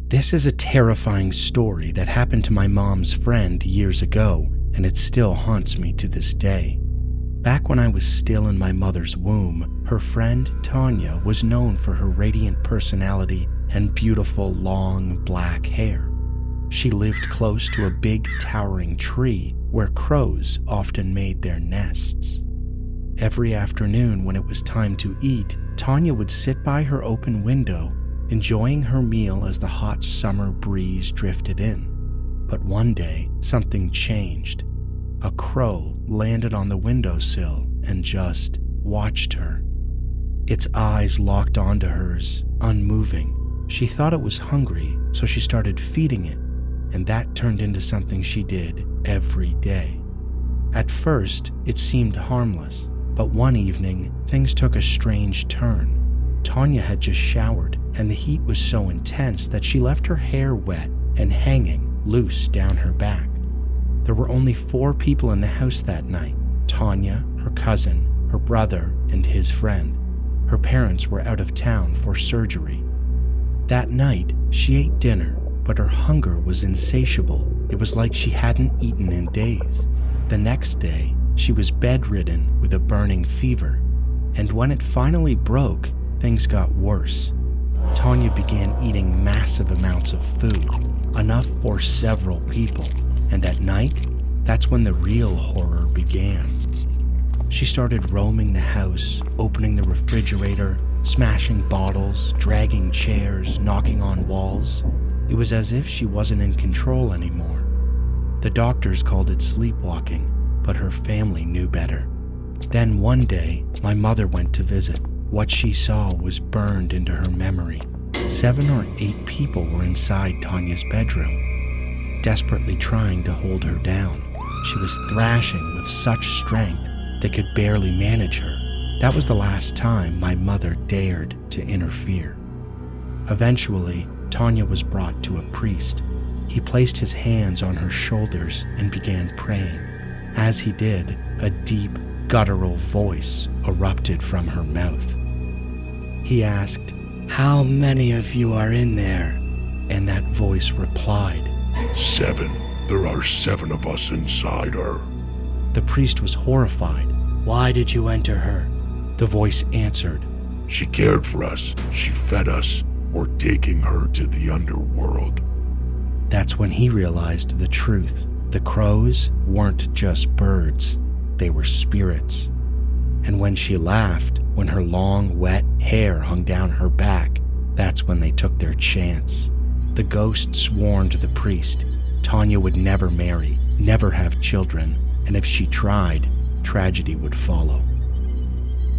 This is a terrifying story that happened to my mom's friend years ago, and it still haunts me to this day. Back when I was still in my mother's womb, her friend Tanya was known for her radiant personality and beautiful long black hair. She lived close to a big towering tree where crows often made their nests. Every afternoon when it was time to eat, Tanya would sit by her open window, enjoying her meal as the hot summer breeze drifted in. But one day, something changed. A crow landed on the windowsill and just watched her. Its eyes locked onto hers, unmoving. She thought it was hungry, so she started feeding it, and that turned into something she did every day. At first, it seemed harmless, but one evening, things took a strange turn. Tanya had just showered, and the heat was so intense that she left her hair wet and hanging loose down her back. There were only 4 people in the house that night: Tanya, her cousin, her brother, and his friend. Her parents were out of town for surgery. That night, she ate dinner, but her hunger was insatiable. It was like she hadn't eaten in days. The next day, she was bedridden with a burning fever, and when it finally broke, things got worse. Tanya began eating massive amounts of food, enough for several people, and at night, that's when the real horror began. She started roaming the house, opening the refrigerator, smashing bottles, dragging chairs, knocking on walls. It was as if she wasn't in control anymore. The doctors called it sleepwalking, but her family knew better. Then one day, my mother went to visit. What she saw was burned into her memory. 7 or 8 people were inside Tanya's bedroom, desperately trying to hold her down. She was thrashing with such strength they could barely manage her. That was the last time my mother dared to interfere. Eventually, Tanya was brought to a priest. He placed his hands on her shoulders and began praying. As he did, a deep, guttural voice erupted from her mouth. He asked, "How many of you are in there?" And that voice replied, 7. There are 7 of us inside her. The priest was horrified. "Why did you enter her?" The voice answered, She cared for us. She fed us. We're taking her to the underworld. That's when he realized the truth. The crows weren't just birds. They were spirits. And when she laughed, when her long, wet hair hung down her back, that's when they took their chance. The ghosts warned the priest Tanya would never marry, never have children, and if she tried, tragedy would follow.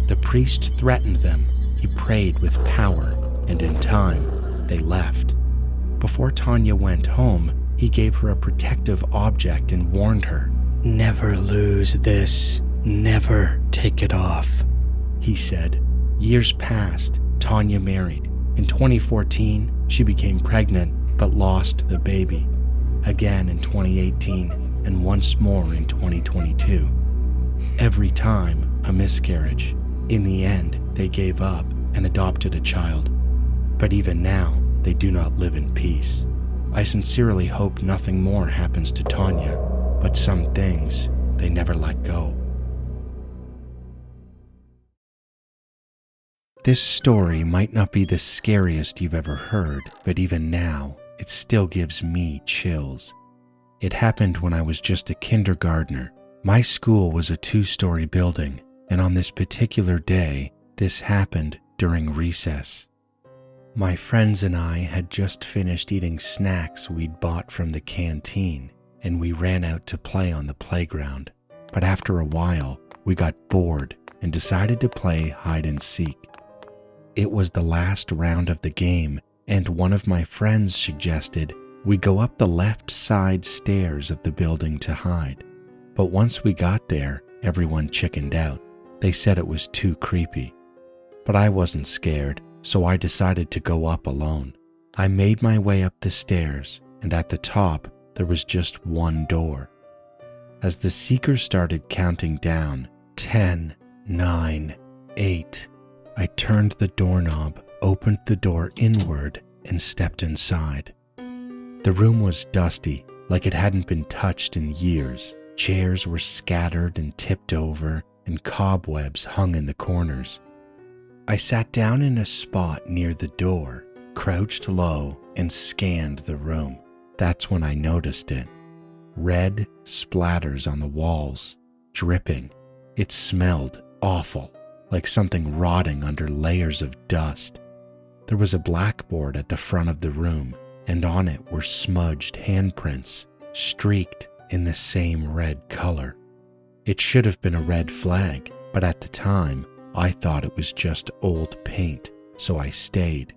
The priest threatened them. He prayed with power, and in time, they left. Before Tanya went home, he gave her a protective object and warned her, "Never lose this. Never take it off," he said. Years passed. Tanya married. In 2014, she became pregnant but lost the baby. Again in 2018, and once more in 2022. Every time, a miscarriage. In the end, they gave up and adopted a child. But even now, they do not live in peace. I sincerely hope nothing more happens to Tanya, but some things, they never let go. This story might not be the scariest you've ever heard, but even now, it still gives me chills. It happened when I was just a kindergartner. My school was a 2-story building, and on this particular day, this happened during recess. My friends and I had just finished eating snacks we'd bought from the canteen, and we ran out to play on the playground. But after a while, we got bored and decided to play hide and seek. It was the last round of the game, and one of my friends suggested we go up the left side stairs of the building to hide. But once we got there, everyone chickened out. They said it was too creepy. But I wasn't scared, so I decided to go up alone. I made my way up the stairs, and at the top, there was just one door. As the seekers started counting down, 10, 9, 8, I turned the doorknob, opened the door inward, and stepped inside. The room was dusty, like it hadn't been touched in years. Chairs were scattered and tipped over, and cobwebs hung in the corners. I sat down in a spot near the door, crouched low, and scanned the room. That's when I noticed it. Red splatters on the walls, dripping. It smelled awful, like something rotting under layers of dust. There was a blackboard at the front of the room, and on it were smudged handprints, streaked in the same red color. It should have been a red flag, but at the time, I thought it was just old paint, so I stayed.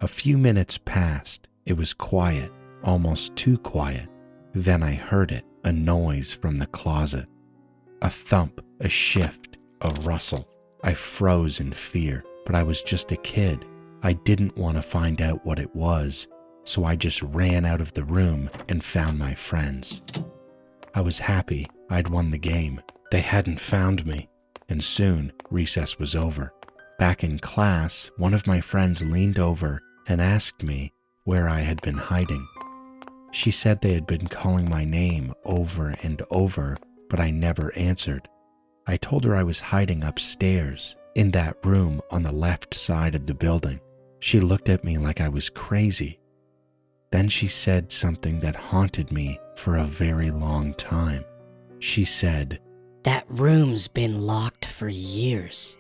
A few minutes passed. It was quiet, almost too quiet. Then I heard it, a noise from the closet. A thump, a shift, a rustle. I froze in fear, but I was just a kid. I didn't want to find out what it was, so I just ran out of the room and found my friends. I was happy I'd won the game. They hadn't found me, and soon recess was over. Back in class, one of my friends leaned over and asked me where I had been hiding. She said they had been calling my name over and over, but I never answered. I told her I was hiding upstairs, in that room on the left side of the building. She looked at me like I was crazy. Then she said something that haunted me for a very long time. She said, "That room's been locked for years."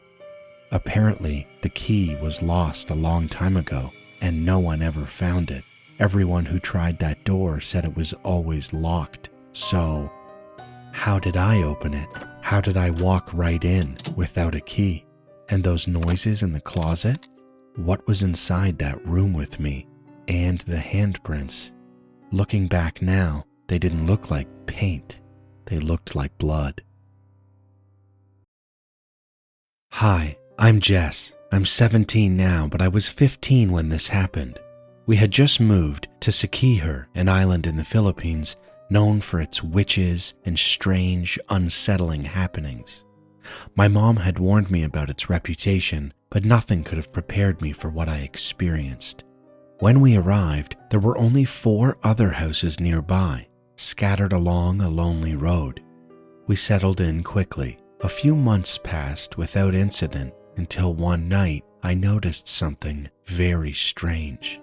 Apparently, the key was lost a long time ago, and no one ever found it. Everyone who tried that door said it was always locked. So, how did I open it? How did I walk right in without a key? And those noises in the closet? What was inside that room with me? And the handprints? Looking back now, they didn't look like paint. They looked like blood. Hi, I'm Jess. I'm 17 now, but I was 15 when this happened. We had just moved to Siquijor, an island in the Philippines known for its witches and strange, unsettling happenings. My mom had warned me about its reputation, but nothing could have prepared me for what I experienced. When we arrived, there were only 4 other houses nearby, scattered along a lonely road. We settled in quickly. A few months passed without incident until one night I noticed something very strange.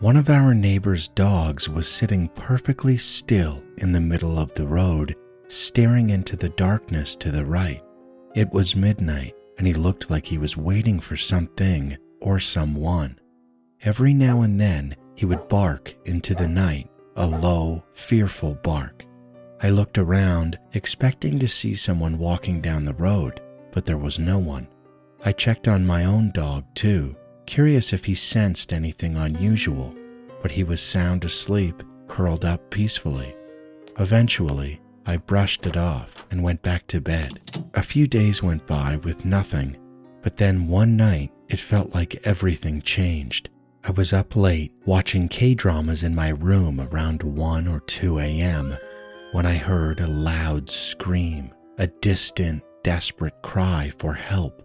One of our neighbor's dogs was sitting perfectly still in the middle of the road, staring into the darkness to the right. It was midnight, and he looked like he was waiting for something or someone. Every now and then, he would bark into the night, a low, fearful bark. I looked around, expecting to see someone walking down the road, but there was no one. I checked on my own dog, too, curious if he sensed anything unusual, but he was sound asleep, curled up peacefully. Eventually, I brushed it off and went back to bed. A few days went by with nothing, but then one night it felt like everything changed. I was up late watching K-dramas in my room around 1 or 2 a.m. when I heard a loud scream, a distant, desperate cry for help.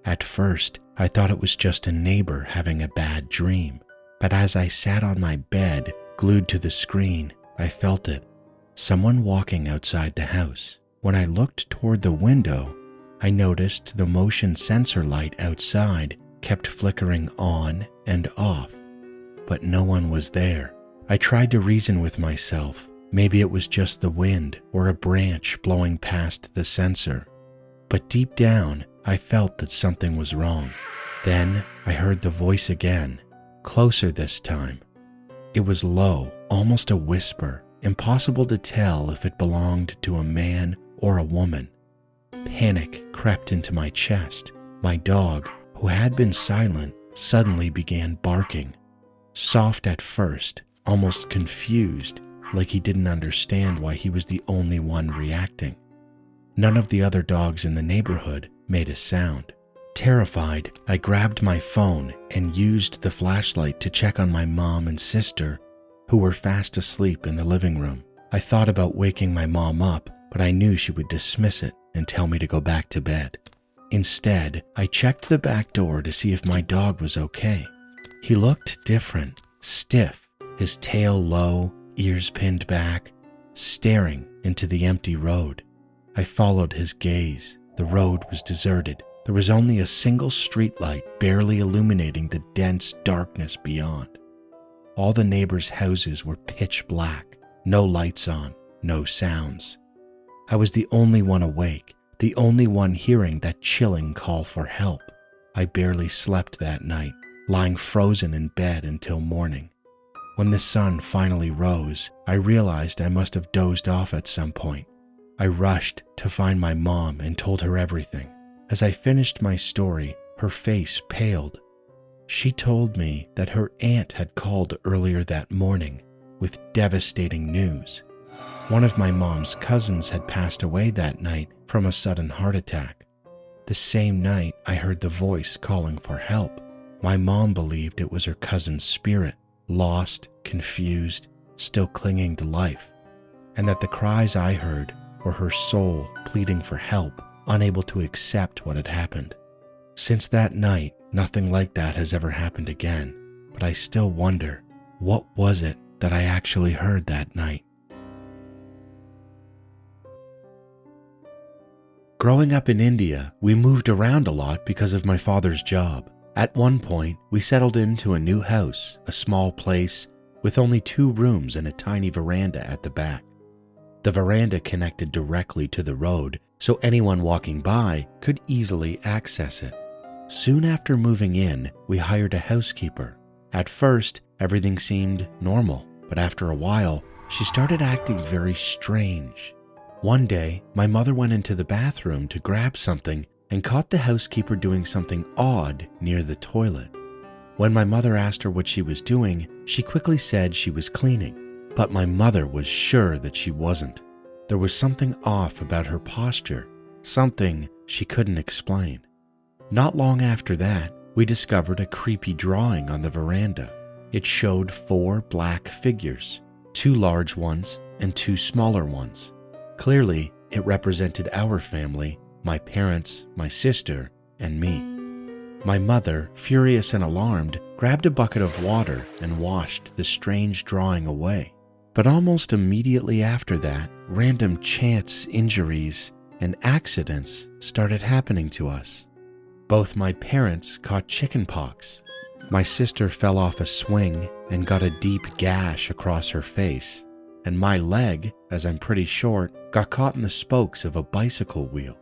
At first, I thought it was just a neighbor having a bad dream, but as I sat on my bed, glued to the screen, I felt it. Someone walking outside the house. When I looked toward the window, I noticed the motion sensor light outside kept flickering on and off, but no one was there. I tried to reason with myself. Maybe it was just the wind or a branch blowing past the sensor. But deep down, I felt that something was wrong. Then I heard the voice again, closer this time. It was low, almost a whisper, impossible to tell if it belonged to a man or a woman. Panic crept into my chest. My dog, who had been silent, suddenly began barking. Soft at first, almost confused, like he didn't understand why he was the only one reacting. None of the other dogs in the neighborhood made a sound. Terrified, I grabbed my phone and used the flashlight to check on my mom and sister, who were fast asleep in the living room. I thought about waking my mom up, but I knew she would dismiss it and tell me to go back to bed. Instead, I checked the back door to see if my dog was okay. He looked different, stiff, his tail low, ears pinned back, staring into the empty road. I followed his gaze. The road was deserted. There was only a single streetlight barely illuminating the dense darkness beyond. All the neighbors' houses were pitch black, no lights on, no sounds. I was the only one awake, the only one hearing that chilling call for help. I barely slept that night, lying frozen in bed until morning. When the sun finally rose, I realized I must have dozed off at some point. I rushed to find my mom and told her everything. As I finished my story, her face paled. She told me that her aunt had called earlier that morning with devastating news. One of my mom's cousins had passed away that night from a sudden heart attack. The same night, I heard the voice calling for help. My mom believed it was her cousin's spirit, lost, confused, still clinging to life, and that the cries I heard were her soul pleading for help, unable to accept what had happened. Since that night, nothing like that has ever happened again, but I still wonder, what was it that I actually heard that night? Growing up in India, we moved around a lot because of my father's job. At one point, we settled into a new house, a small place with only 2 rooms and a tiny veranda at the back. The veranda connected directly to the road, so anyone walking by could easily access it. Soon after moving in, we hired a housekeeper. At first, everything seemed normal, but after a while, she started acting very strange. One day, my mother went into the bathroom to grab something and caught the housekeeper doing something odd near the toilet. When my mother asked her what she was doing, she quickly said she was cleaning, but my mother was sure that she wasn't. There was something off about her posture, something she couldn't explain. Not long after that, we discovered a creepy drawing on the veranda. It showed 4 black figures, 2 large ones and 2 smaller ones. Clearly, it represented our family, my parents, my sister, and me. My mother, furious and alarmed, grabbed a bucket of water and washed the strange drawing away. But almost immediately after that, random chance injuries and accidents started happening to us. Both my parents caught chickenpox. My sister fell off a swing and got a deep gash across her face. And my leg, as I'm pretty short, got caught in the spokes of a bicycle wheel.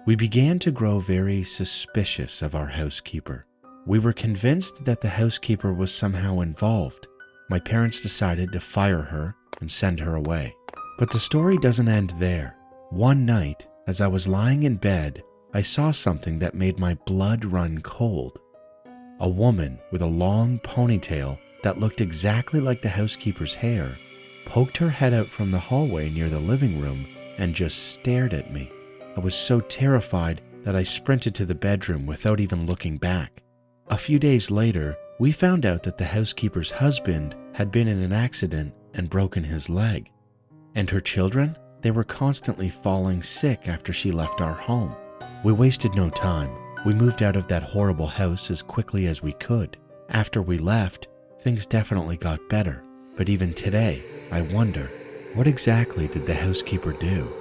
We began to grow very suspicious of our housekeeper. We were convinced that the housekeeper was somehow involved. My parents decided to fire her and send her away. But the story doesn't end there. One night, as I was lying in bed, I saw something that made my blood run cold. A woman with a long ponytail that looked exactly like the housekeeper's hair poked her head out from the hallway near the living room and just stared at me. I was so terrified that I sprinted to the bedroom without even looking back. A few days later, we found out that the housekeeper's husband had been in an accident and broken his leg. And her children? They were constantly falling sick after she left our home. We wasted no time. We moved out of that horrible house as quickly as we could. After we left, things definitely got better. But even today, I wonder, what exactly did the housekeeper do?